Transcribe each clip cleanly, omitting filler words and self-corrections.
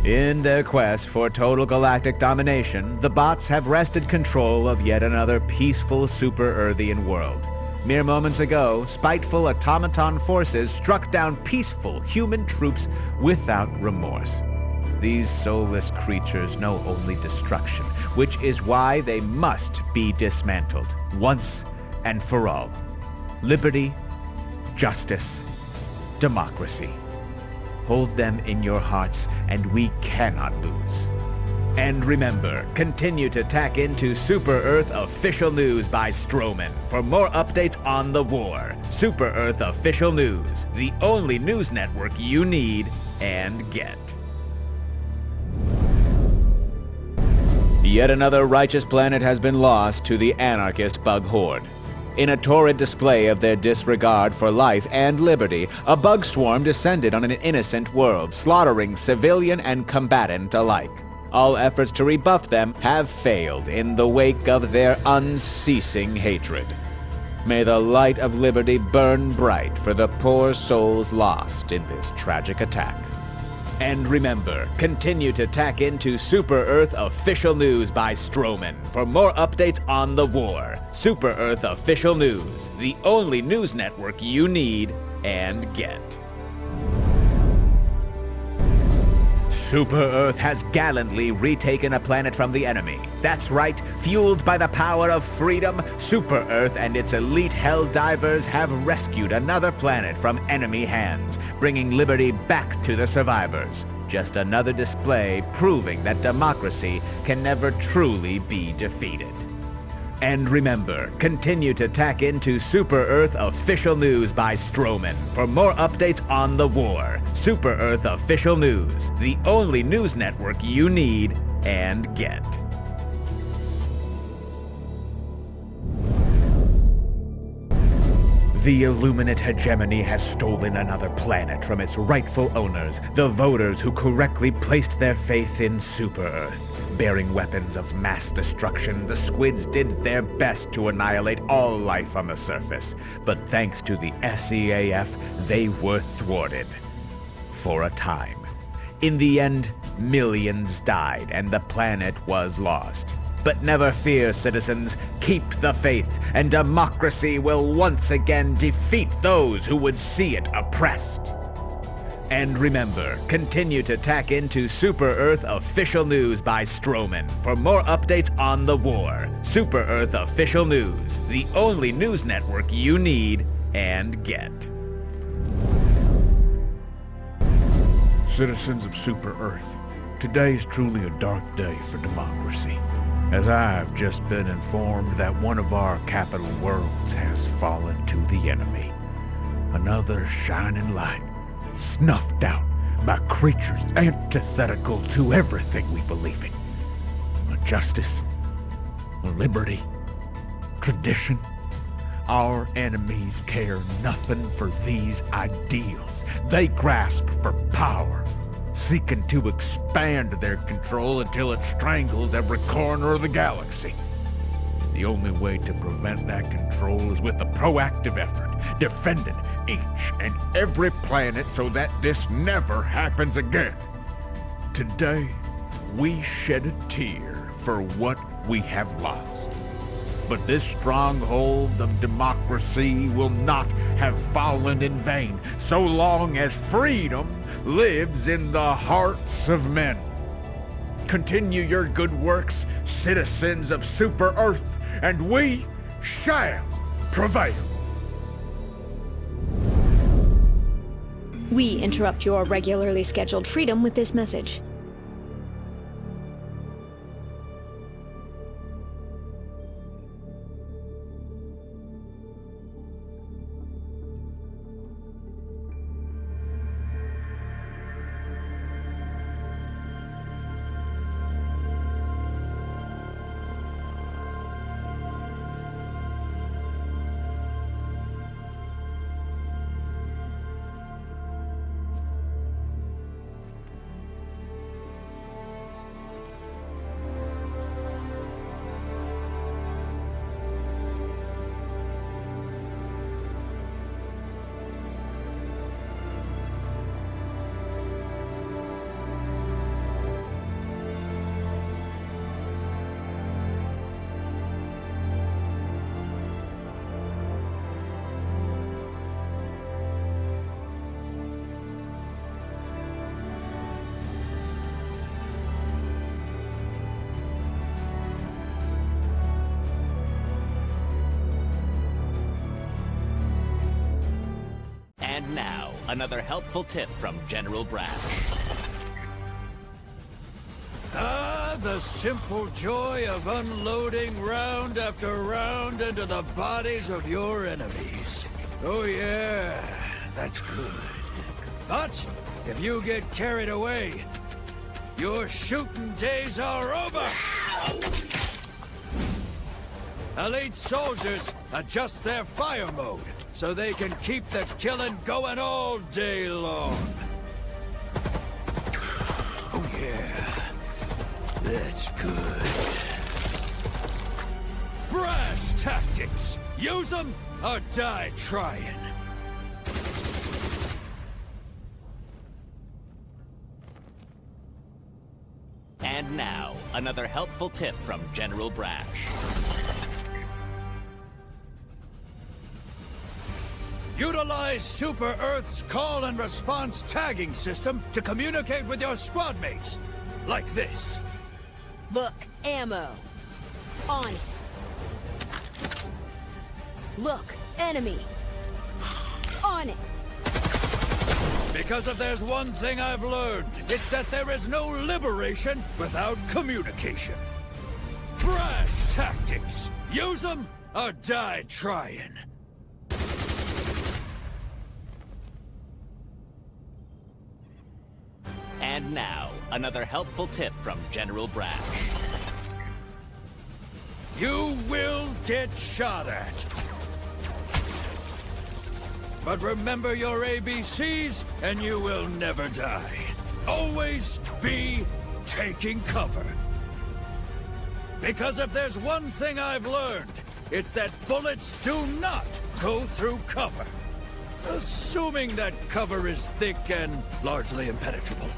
In their quest for total galactic domination, the bots have wrested control of yet another peaceful super-Earthian world. Mere moments ago, spiteful automaton forces struck down peaceful human troops without remorse. These soulless creatures know only destruction, which is why they must be dismantled, once and for all. Liberty, justice, democracy. Hold them in your hearts, and we cannot lose. And remember, continue to tack into Super Earth Official News by Stroman for more updates on the war. Super Earth Official News, the only news network you need and get. Yet another righteous planet has been lost to the anarchist bug horde. In a torrid display of their disregard for life and liberty, a bug swarm descended on an innocent world, slaughtering civilian and combatant alike. All efforts to rebuff them have failed in the wake of their unceasing hatred. May the light of liberty burn bright for the poor souls lost in this tragic attack. And remember, continue to tack into Super Earth Official News by Stroman for more updates on the war. Super Earth Official News, the only news network you need and get. Super Earth has gallantly retaken a planet from the enemy. That's right, fueled by the power of freedom, Super Earth and its elite Helldivers have rescued another planet from enemy hands, bringing liberty back to the survivors. Just another display proving that democracy can never truly be defeated. And remember, continue to tack into Super Earth Official News by Stroman for more updates on the war. Super Earth Official News, the only news network you need and get. The Illuminate hegemony has stolen another planet from its rightful owners, the voters who correctly placed their faith in Super Earth. Bearing weapons of mass destruction, the squids did their best to annihilate all life on the surface. But thanks to the SEAF, they were thwarted. For a time. In the end, millions died and the planet was lost. But never fear, citizens. Keep the faith, and democracy will once again defeat those who would see it oppressed. And remember, continue to tack into Super Earth Official News by Stroman for more updates on the war. Super Earth Official News, the only news network you need and get. Citizens of Super Earth, today is truly a dark day for democracy, as I've just been informed that one of our capital worlds has fallen to the enemy. Another shining light, snuffed out by creatures antithetical to everything we believe in. Justice, liberty, tradition. Our enemies care nothing for these ideals. They grasp for power, seeking to expand their control until it strangles every corner of the galaxy. The only way to prevent that control is with a proactive effort, defending each and every planet so that this never happens again. Today, we shed a tear for what we have lost. But this stronghold of democracy will not have fallen in vain so long as freedom lives in the hearts of men. Continue your good works, citizens of Super Earth, and we shall prevail. We interrupt your regularly scheduled freedom with this message. another helpful tip from General Brasch. Ah, the simple joy of unloading round after round into the bodies of your enemies. Oh yeah, that's good. But if you get carried away, your shooting days are over! Elite soldiers adjust their fire mode so they can keep the killing going all day long. Oh yeah, that's good. Brash tactics! Use them or die trying. And now, another helpful tip from General Brasch. Utilize Super Earth's call and response tagging system to communicate with your squad mates. Like this. Look, ammo. On it. Look, enemy. On it. Because if there's one thing I've learned, it's that there is no liberation without communication. Brash tactics. Use them or die trying. And now, another helpful tip from General Brasch. You will get shot at. But remember your ABCs, and you will never die. Always be taking cover. Because if there's one thing I've learned, it's that bullets do not go through cover. Assuming that cover is thick and largely impenetrable.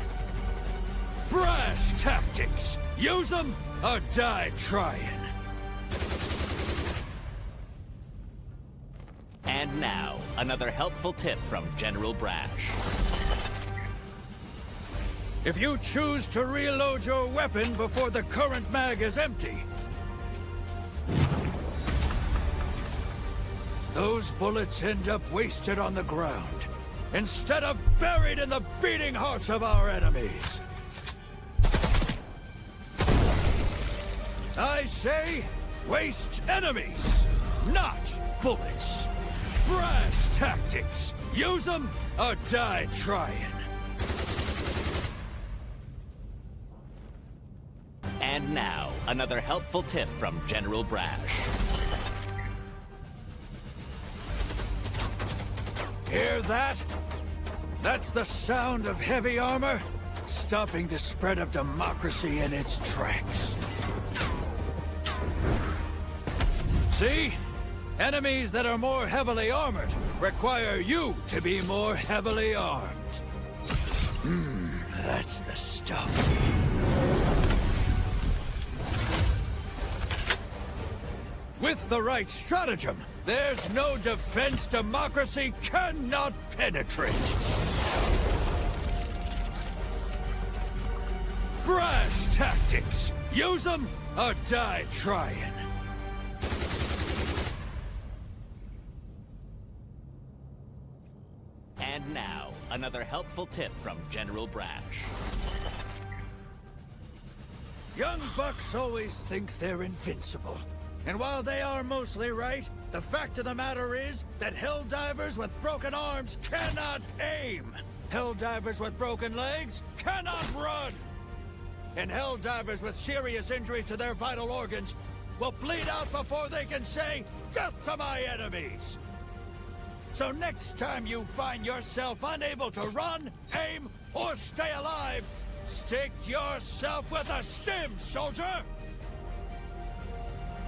Brash tactics! Use them or die trying. And now, another helpful tip from General Brasch. If you choose to reload your weapon before the current mag is empty, those bullets end up wasted on the ground, instead of buried in the beating hearts of our enemies. I say, waste enemies, not bullets. Brash tactics. Use them or die trying. And now, another helpful tip from General Brasch. Hear that? That's the sound of heavy armor, stopping the spread of democracy in its tracks. See? Enemies that are more heavily armored require you to be more heavily armed. That's the stuff. With the right stratagem, there's no defense democracy cannot penetrate. Brash tactics. Use them or die trying. And now, another helpful tip from General Brasch. Young bucks always think they're invincible. And while they are mostly right, the fact of the matter is that Helldivers with broken arms cannot aim. Helldivers with broken legs cannot run. And Helldivers with serious injuries to their vital organs will bleed out before they can say, "Death to my enemies!" So next time you find yourself unable to run, aim, or stay alive, stick yourself with a stim, soldier!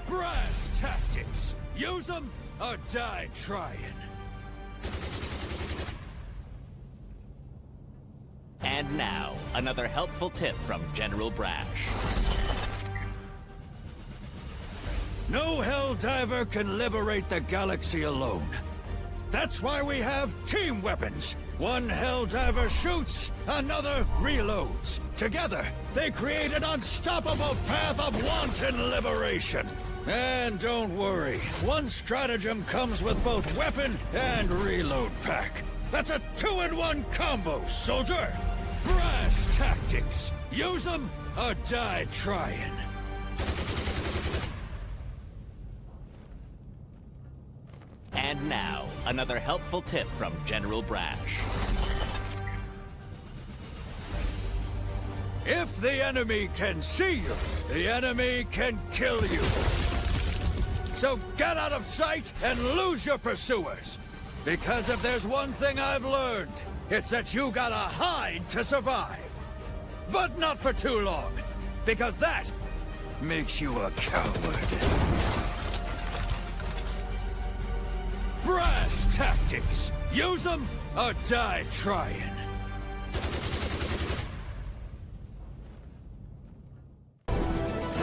Brash tactics. Use them or die trying. And now, another helpful tip from General Brasch. No Helldiver can liberate the galaxy alone. That's why we have team weapons. One Helldiver shoots, another reloads. Together, they create an unstoppable path of wanton liberation. And don't worry, one stratagem comes with both weapon and reload pack. That's a 2-in-1 combo, soldier! Brasch tactics! Use them or die trying! And now, another helpful tip from General Brasch. If the enemy can see you, the enemy can kill you. So get out of sight and lose your pursuers. Because if there's one thing I've learned, it's that you gotta hide to survive. But not for too long, because that makes you a coward. Brasch tactics! Use them or die trying.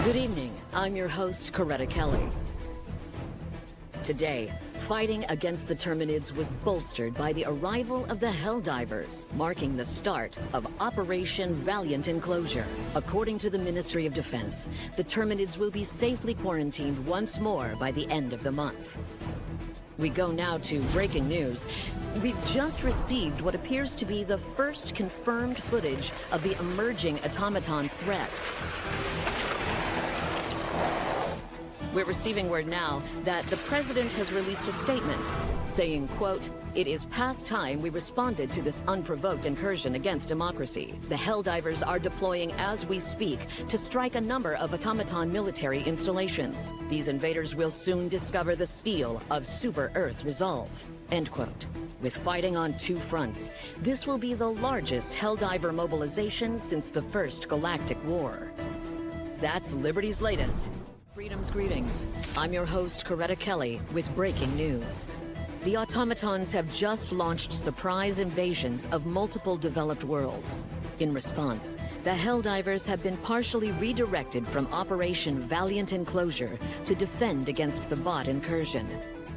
Good evening. I'm your host, Coretta Kelly. Today, fighting against the Terminids was bolstered by the arrival of the Helldivers, marking the start of Operation Valiant Enclosure. According to the Ministry of Defense, the Terminids will be safely quarantined once more by the end of the month. We go now to breaking news. We've just received what appears to be the first confirmed footage of the emerging automaton threat. We're receiving word now that the president has released a statement saying, quote, "It is past time we responded to this unprovoked incursion against democracy. The Helldivers are deploying as we speak to strike a number of automaton military installations. These invaders will soon discover the steel of Super Earth's resolve." End quote. With fighting on two fronts, this will be the largest Helldiver mobilization since the First Galactic War. That's Liberty's latest. Freedom's greetings. I'm your host, Coretta Kelly, with breaking news. The automatons have just launched surprise invasions of multiple developed worlds. In response, the Helldivers have been partially redirected from Operation Valiant Enclosure to defend against the bot incursion.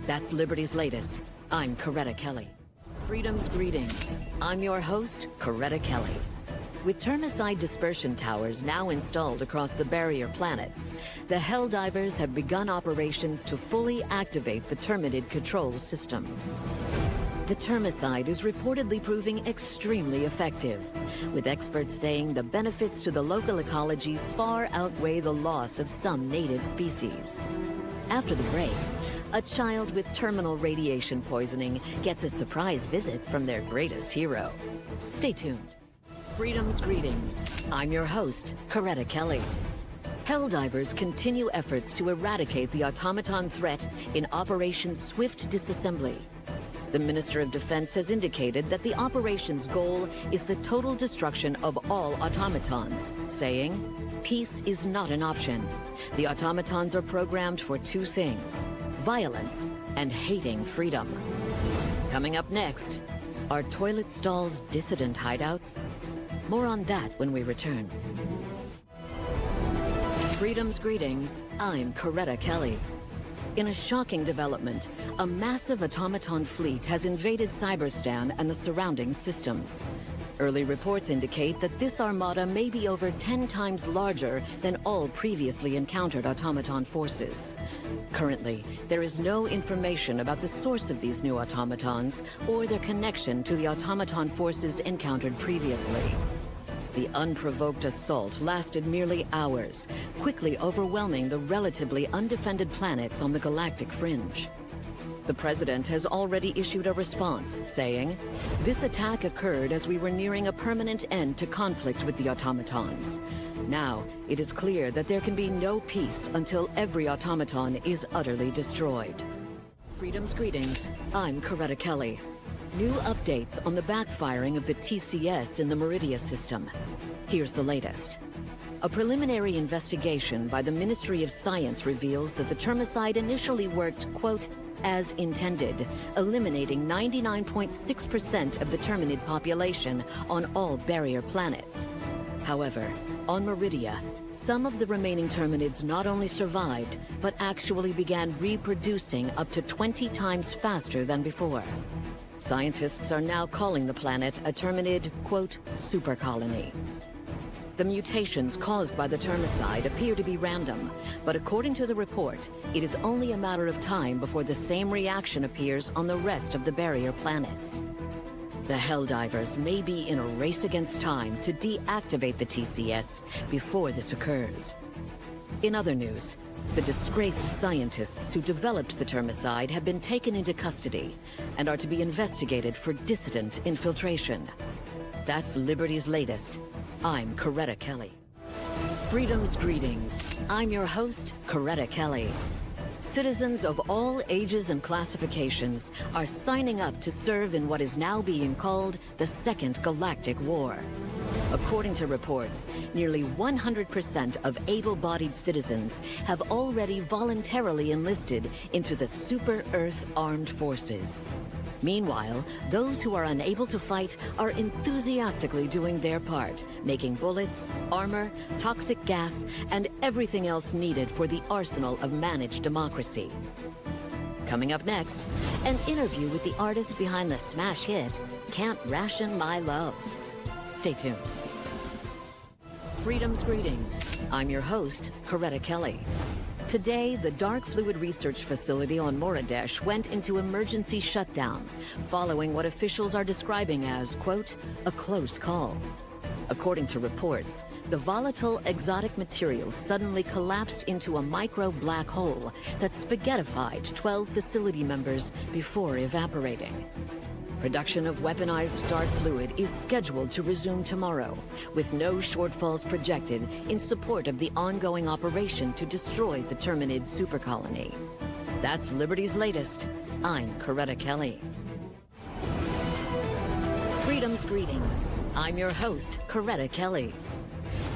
That's Liberty's latest. I'm Coretta Kelly. Freedom's greetings. I'm your host, Coretta Kelly. With termicide dispersion towers now installed across the barrier planets, the Helldivers have begun operations to fully activate the Terminid control system. The termicide is reportedly proving extremely effective, with experts saying the benefits to the local ecology far outweigh the loss of some native species. After the break, a child with terminal radiation poisoning gets a surprise visit from their greatest hero. Stay tuned. Freedom's greetings. I'm your host, Coretta Kelly. Helldivers continue efforts to eradicate the automaton threat in Operation Swift Disassembly. The Minister of Defense has indicated that the operation's goal is the total destruction of all automatons, saying, "Peace is not an option. The automatons are programmed for two things: violence and hating freedom." Coming up next, are toilet stalls dissident hideouts? More on that when we return. Freedom's greetings. I'm Coretta Kelly. In a shocking development, a massive automaton fleet has invaded Cyberstan and the surrounding systems. Early reports indicate that this armada may be over 10 times larger than all previously encountered automaton forces. Currently, there is no information about the source of these new automatons or their connection to the automaton forces encountered previously. The unprovoked assault lasted merely hours, quickly overwhelming the relatively undefended planets on the galactic fringe. The president has already issued a response, saying, "This attack occurred as we were nearing a permanent end to conflict with the automatons. Now, it is clear that there can be no peace until every automaton is utterly destroyed." Freedom's greetings. I'm Coretta Kelly. New updates on the backfiring of the TCS in the Meridia system. Here's the latest. A preliminary investigation by the Ministry of Science reveals that the termicide initially worked, quote, as intended, eliminating 99.6% of the Terminid population on all barrier planets. However, on Meridia, some of the remaining Terminids not only survived, but actually began reproducing up to 20 times faster than before. Scientists are now calling the planet a Terminid, quote, super colony. The mutations caused by the termicide appear to be random, but according to the report, it is only a matter of time before the same reaction appears on the rest of the barrier planets. The Helldivers may be in a race against time to deactivate the TCS before this occurs. In other news, the disgraced scientists who developed the termicide have been taken into custody and are to be investigated for dissident infiltration. That's Liberty's latest. I'm Coretta Kelly. Freedom's greetings. I'm your host, Coretta Kelly. Citizens of all ages and classifications are signing up to serve in what is now being called the Second Galactic War. According to reports, nearly 100% of able-bodied citizens have already voluntarily enlisted into the Super Earth Armed Forces. Meanwhile, those who are unable to fight are enthusiastically doing their part, making bullets, armor, toxic gas, and everything else needed for the arsenal of managed democracy. Coming up next, an interview with the artist behind the smash hit, Can't Ration My Love. Stay tuned. Freedom's greetings. I'm your host, Coretta Kelly. Today, the Dark Fluid Research Facility on Moradesh went into emergency shutdown, following what officials are describing as, quote, a close call. According to reports, the volatile exotic materials suddenly collapsed into a micro-black hole that spaghettified 12 facility members before evaporating. Production of weaponized dark fluid is scheduled to resume tomorrow, with no shortfalls projected in support of the ongoing operation to destroy the Terminid supercolony. That's Liberty's latest. I'm Coretta Kelly. Freedom's greetings. I'm your host, Coretta Kelly.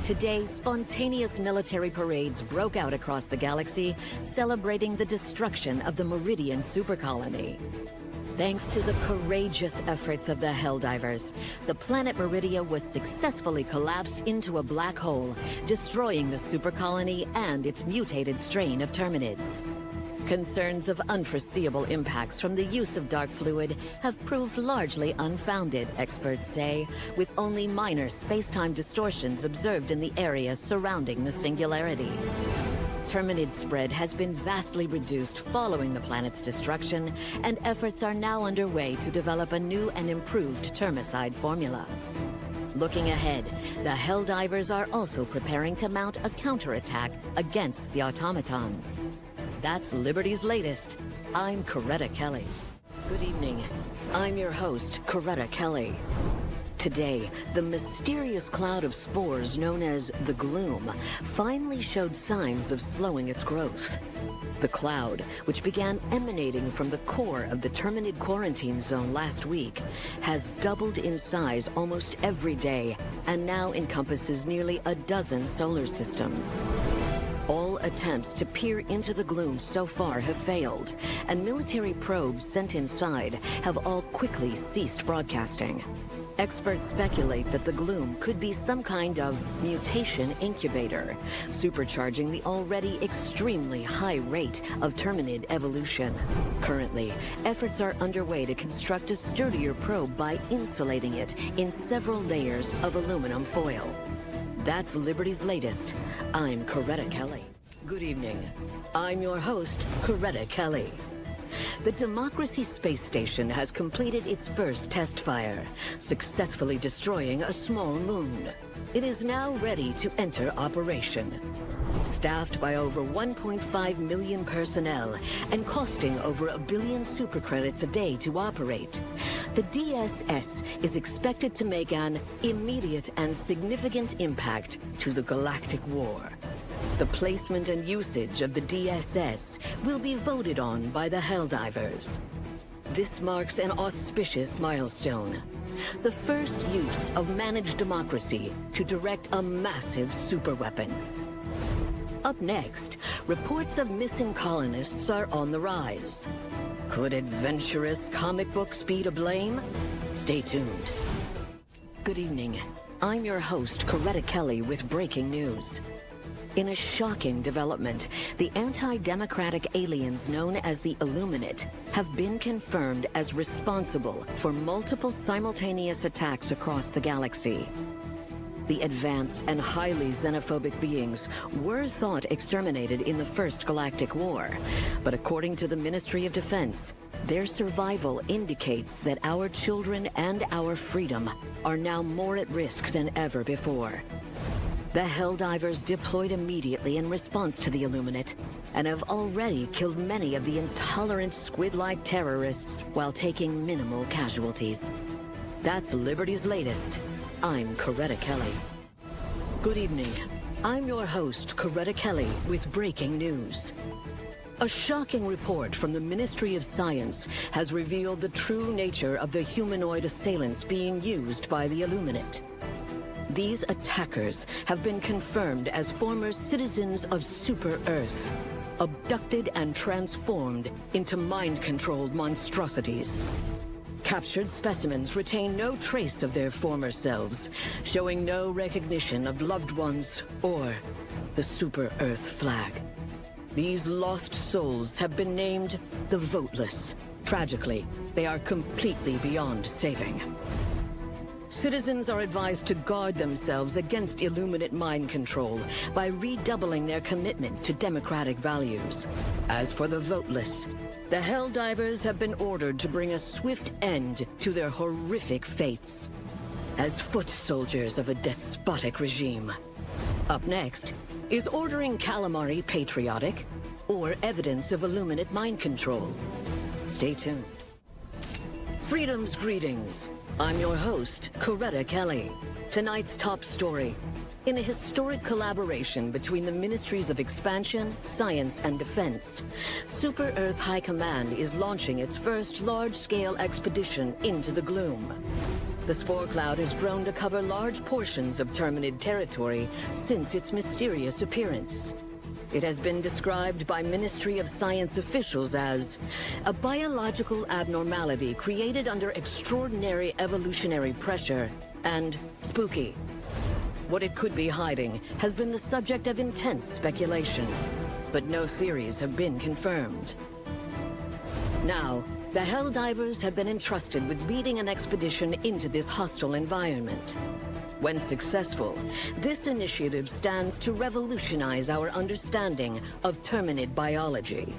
Today, spontaneous military parades broke out across the galaxy, celebrating the destruction of the Meridian supercolony. Thanks to the courageous efforts of the Helldivers, the planet Meridia was successfully collapsed into a black hole, destroying the supercolony and its mutated strain of Terminids. Concerns of unforeseeable impacts from the use of dark fluid have proved largely unfounded, experts say, with only minor space-time distortions observed in the area surrounding the singularity. Terminid spread has been vastly reduced following the planet's destruction, and efforts are now underway to develop a new and improved termicide formula. Looking ahead, the Helldivers are also preparing to mount a counterattack against the automatons. That's Liberty's latest. I'm Coretta Kelly. Good evening. I'm your host, Coretta Kelly. Today, the mysterious cloud of spores known as the Gloom finally showed signs of slowing its growth. The cloud, which began emanating from the core of the Terminid quarantine zone last week, has doubled in size almost every day and now encompasses nearly a dozen solar systems. All attempts to peer into the gloom so far have failed, and military probes sent inside have all quickly ceased broadcasting. Experts speculate that the gloom could be some kind of mutation incubator, supercharging the already extremely high rate of Terminid evolution. Currently, efforts are underway to construct a sturdier probe by insulating it in several layers of aluminum foil. That's Liberty's latest. I'm Coretta Kelly. Good evening. I'm your host, Coretta Kelly. The Democracy Space Station has completed its first test fire, successfully destroying a small moon. It is now ready to enter operation. Staffed by over 1.5 million personnel and costing over 1 billion supercredits a day to operate, the DSS is expected to make an immediate and significant impact to the galactic war. The placement and usage of the DSS will be voted on by the Helldivers. This marks an auspicious milestone. The first use of managed democracy to direct a massive superweapon. Up next, reports of missing colonists are on the rise. Could adventurous comic books be to blame? Stay tuned. Good evening. I'm your host, Coretta Kelly, with breaking news. In a shocking development, the anti-democratic aliens known as the Illuminate have been confirmed as responsible for multiple simultaneous attacks across the galaxy. The advanced and highly xenophobic beings were thought exterminated in the First Galactic War, but according to the Ministry of Defense, Their survival indicates that our children and our freedom are now more at risk than ever before. The Helldivers deployed immediately in response to the Illuminate, and have already killed many of the intolerant squid-like terrorists while taking minimal casualties. That's Liberty's latest. I'm Coretta Kelly. Good evening. I'm your host, Coretta Kelly, with breaking news. A shocking report from the Ministry of Science has revealed the true nature of the humanoid assailants being used by the Illuminate. These attackers have been confirmed as former citizens of Super Earth, abducted and transformed into mind-controlled monstrosities. Captured specimens retain no trace of their former selves, showing no recognition of loved ones or the Super Earth flag. These lost souls have been named the Voteless. Tragically, they are completely beyond saving. Citizens are advised to guard themselves against Illuminate mind control by redoubling their commitment to democratic values. As for the Voteless, the Helldivers have been ordered to bring a swift end to their horrific fates as foot soldiers of a despotic regime. Up next, is ordering calamari patriotic or evidence of Illuminate mind control? Stay tuned. Freedom's greetings. I'm your host, Coretta Kelly. Tonight's top story. In a historic collaboration between the Ministries of Expansion, Science, and Defense, Super Earth High Command is launching its first large-scale expedition into the gloom. The spore cloud has grown to cover large portions of Terminid territory since its mysterious appearance. It has been described by Ministry of Science officials as a biological abnormality created under extraordinary evolutionary pressure and spooky. What it could be hiding has been the subject of intense speculation, but no theories have been confirmed. Now, the Helldivers have been entrusted with leading an expedition into this hostile environment. When successful, this initiative stands to revolutionize our understanding of Terminid biology.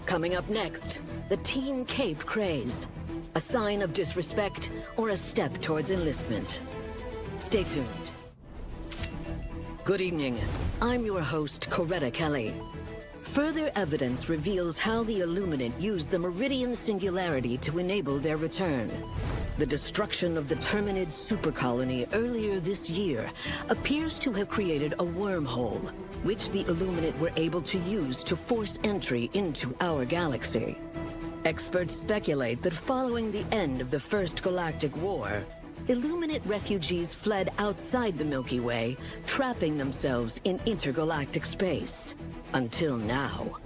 Coming up next, the Teen Cape craze. A sign of disrespect or a step towards enlistment. Stay tuned. Good evening. I'm your host, Coretta Kelly. Further evidence reveals how the Illuminate used the Meridian Singularity to enable their return. The destruction of the Terminid supercolony earlier this year appears to have created a wormhole, which the Illuminate were able to use to force entry into our galaxy. Experts speculate that following the end of the First Galactic War, Illuminate refugees fled outside the Milky Way, trapping themselves in intergalactic space. Until now.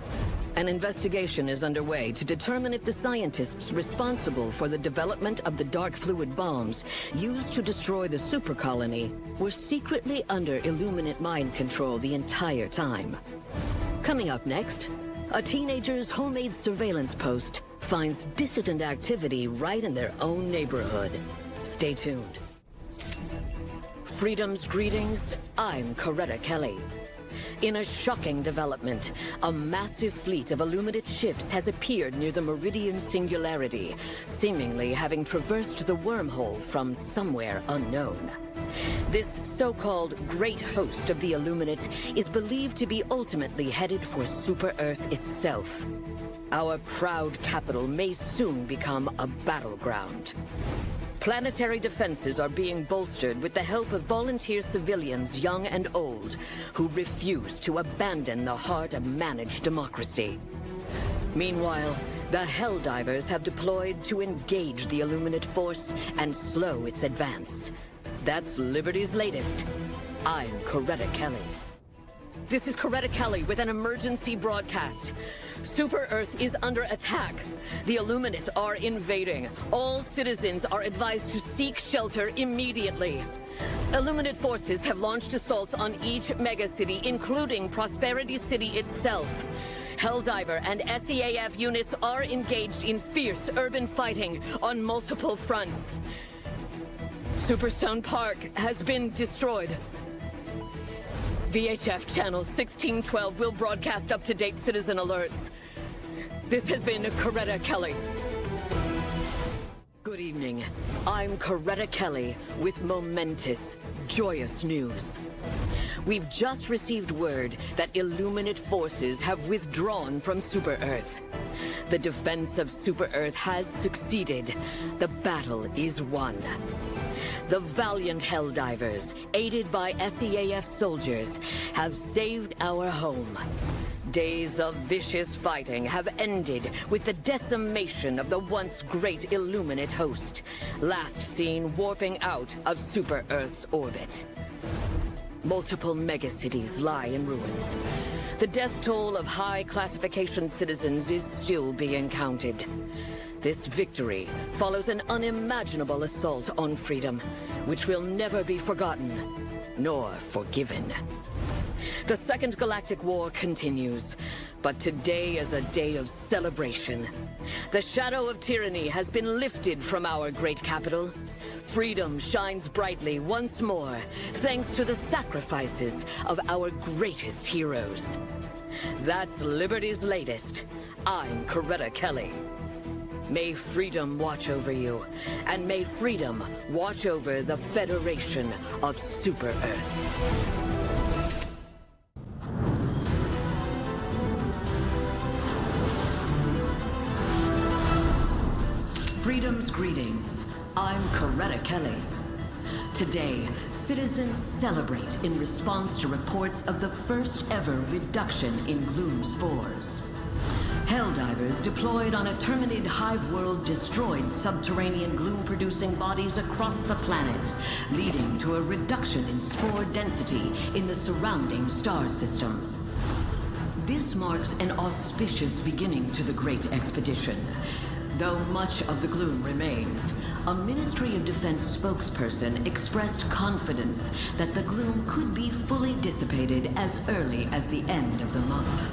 An investigation is underway to determine if the scientists responsible for the development of the dark fluid bombs used to destroy the supercolony were secretly under Illuminate mind control the entire time. Coming up next, a teenager's homemade surveillance post finds dissident activity right in their own neighborhood. Stay tuned. Freedom's greetings, I'm Coretta Kelly. In a shocking development, a massive fleet of Illuminate ships has appeared near the Meridian Singularity, seemingly having traversed the wormhole from somewhere unknown. This so-called Great Host of the Illuminate is believed to be ultimately headed for Super Earth itself. Our proud capital may soon become a battleground. Planetary defenses are being bolstered with the help of volunteer civilians, young and old, who refuse to abandon the heart of managed democracy. Meanwhile, the Helldivers have deployed to engage the Illuminate force and slow its advance. That's Liberty's latest. I'm Coretta Kelly. This is Coretta Kelly with an emergency broadcast. Super Earth is under attack. The Illuminate are invading. All citizens are advised to seek shelter immediately. Illuminate forces have launched assaults on each megacity, including Prosperity City itself. Helldiver and SEAF units are engaged in fierce urban fighting on multiple fronts. Superstone Park has been destroyed. VHF Channel 1612 will broadcast up-to-date citizen alerts. This has been Coretta Kelly. Good evening. I'm Coretta Kelly with momentous, joyous news. We've just received word that Illuminate forces have withdrawn from Super-Earth. The defense of Super-Earth has succeeded. The battle is won. The valiant Helldivers, aided by SEAF soldiers, have saved our home. Days of vicious fighting have ended with the decimation of the once great Illuminate host, last seen warping out of Super-Earth's orbit. Multiple megacities lie in ruins. The death toll of high-classification citizens is still being counted. This victory follows an unimaginable assault on freedom, which will never be forgotten, nor forgiven. The Second Galactic War continues, but today is a day of celebration. The shadow of tyranny has been lifted from our great capital. Freedom shines brightly once more, thanks to the sacrifices of our greatest heroes. That's Liberty's latest. I'm Coretta Kelly. May freedom watch over you, and may freedom watch over the Federation of Super-Earth. Freedom's greetings. I'm Coretta Kelly. Today, citizens celebrate in response to reports of the first ever reduction in gloom spores. Helldivers deployed on a Terminid hive world destroyed subterranean gloom-producing bodies across the planet, leading to a reduction in spore density in the surrounding star system. This marks an auspicious beginning to the Great Expedition. Though much of the gloom remains, a Ministry of Defense spokesperson expressed confidence that the gloom could be fully dissipated as early as the end of the month.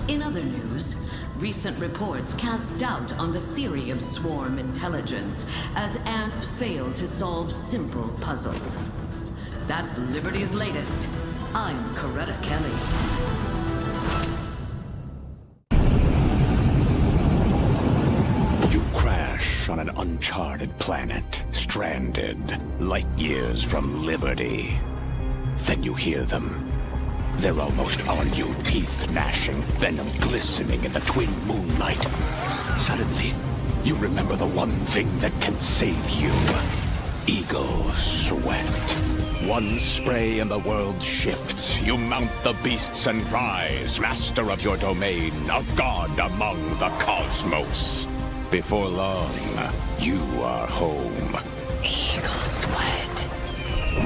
In other news, recent reports cast doubt on the theory of swarm intelligence as ants fail to solve simple puzzles. That's Liberty's latest. I'm Coretta Kelly. On an uncharted planet, stranded, light years from Liberty. Then you hear them. They're almost on you, teeth gnashing, venom glistening in the twin moonlight. Suddenly, you remember the one thing that can save you. Eagle Sweat. One spray and the world shifts. You mount the beasts and rise, master of your domain, a god among the cosmos. Before long, you are home. Eagle Sweat.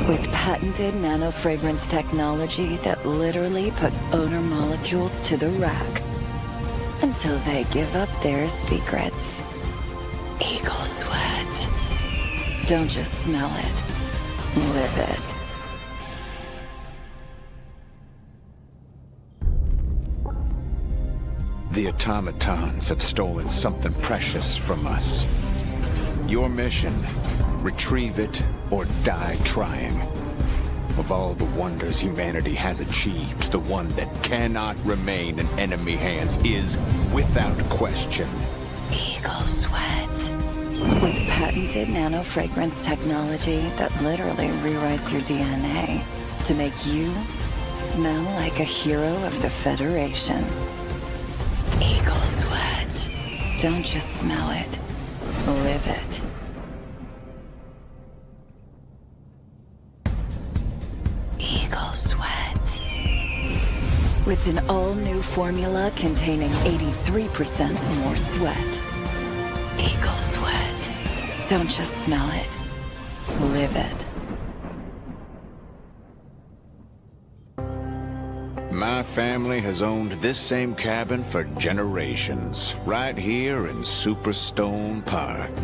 With patented nanofragrance technology that literally puts owner molecules to the rack until they give up their secrets. Eagle Sweat. Don't just smell it, live it. The automatons have stolen something precious from us. Your mission, retrieve it or die trying. Of all the wonders humanity has achieved, the one that cannot remain in enemy hands is, without question, Eagle Sweat. With patented nanofragrance technology that literally rewrites your DNA to make you smell like a hero of the Federation. Eagle Sweat. Don't just smell it, live it. Eagle Sweat. With an all-new formula containing 83% more sweat. Eagle Sweat. Don't just smell it, live it. My family has owned this same cabin for generations, right here in Superstone Park.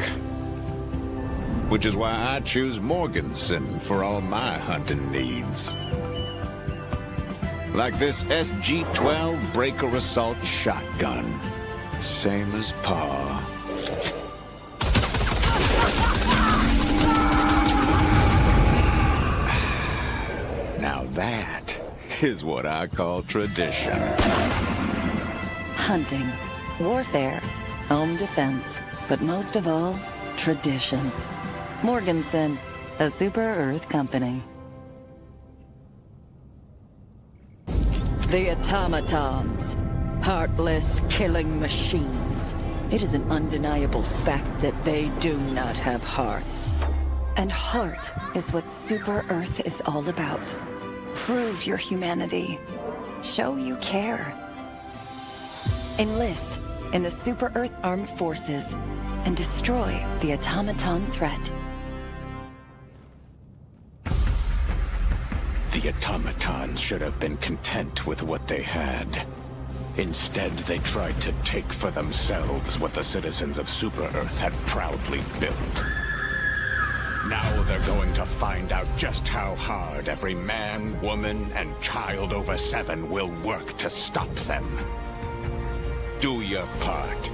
Which is why I choose Morganson for all my hunting needs. Like this SG-12 Breaker Assault shotgun. Same as Pa. Now that is what I call tradition. Hunting, Warfare, home defense, but most of all, tradition. Morganson, a Super Earth company. The automatons. Heartless, killing machines. It is an undeniable fact that they do not have hearts. And heart is what Super Earth is all about. Prove your humanity. Show you care. Enlist in the Super Earth Armed Forces and destroy the automaton threat. The automatons should have been content with what they had. Instead, they tried to take for themselves what the citizens of Super Earth had proudly built. Now they're going to find out just how hard every man, woman, and child over 7 will work to stop them. Do your part.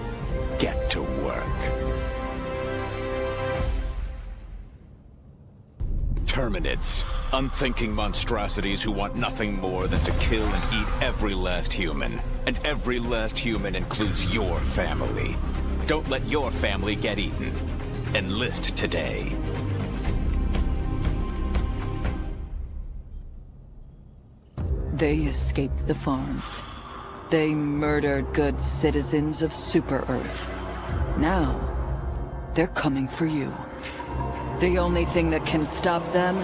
Get to work. Terminids, unthinking monstrosities who want nothing more than to kill and eat every last human. And every last human includes your family. Don't let your family get eaten. Enlist today. They escaped the farms. They murdered good citizens of Super Earth. Now, they're coming for you. The only thing that can stop them?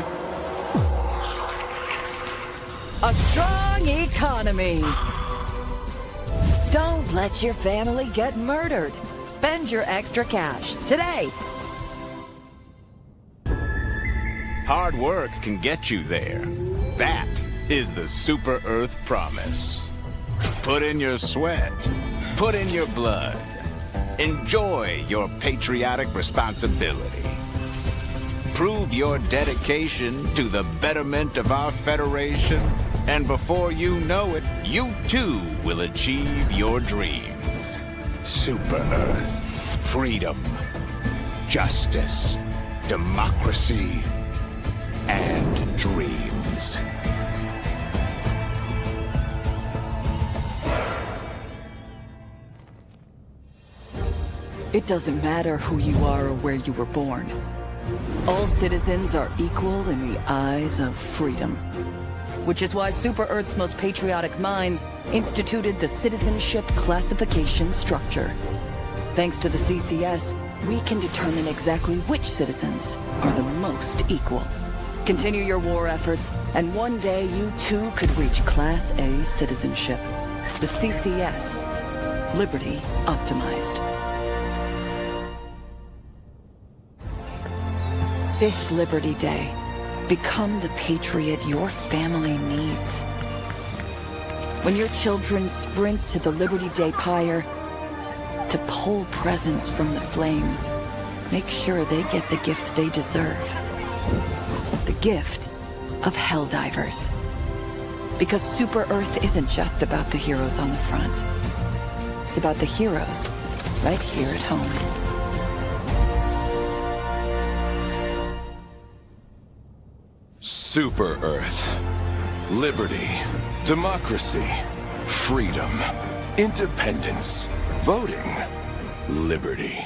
A strong economy! Don't let your family get murdered. Spend your extra cash today. Hard work can get you there. That is the Super Earth Promise. Put in your sweat. Put in your blood. Enjoy your patriotic responsibility. Prove your dedication to the betterment of our Federation, and before you know it, you too will achieve your dreams. Super Earth. Freedom. Justice. Democracy. And dreams. It doesn't matter who you are or where you were born. All citizens are equal in the eyes of freedom. Which is why Super Earth's most patriotic minds instituted the citizenship classification structure. Thanks to the CCS, we can determine exactly which citizens are the most equal. Continue your war efforts, and one day you too could reach Class A citizenship. The CCS. Liberty optimized. This Liberty Day, become the patriot your family needs. When your children sprint to the Liberty Day pyre to pull presents from the flames, make sure they get the gift they deserve. The gift of Helldivers. Because Super Earth isn't just about the heroes on the front. It's about the heroes right here at home. Super Earth. Liberty. Democracy. Freedom. Independence. Voting. Liberty.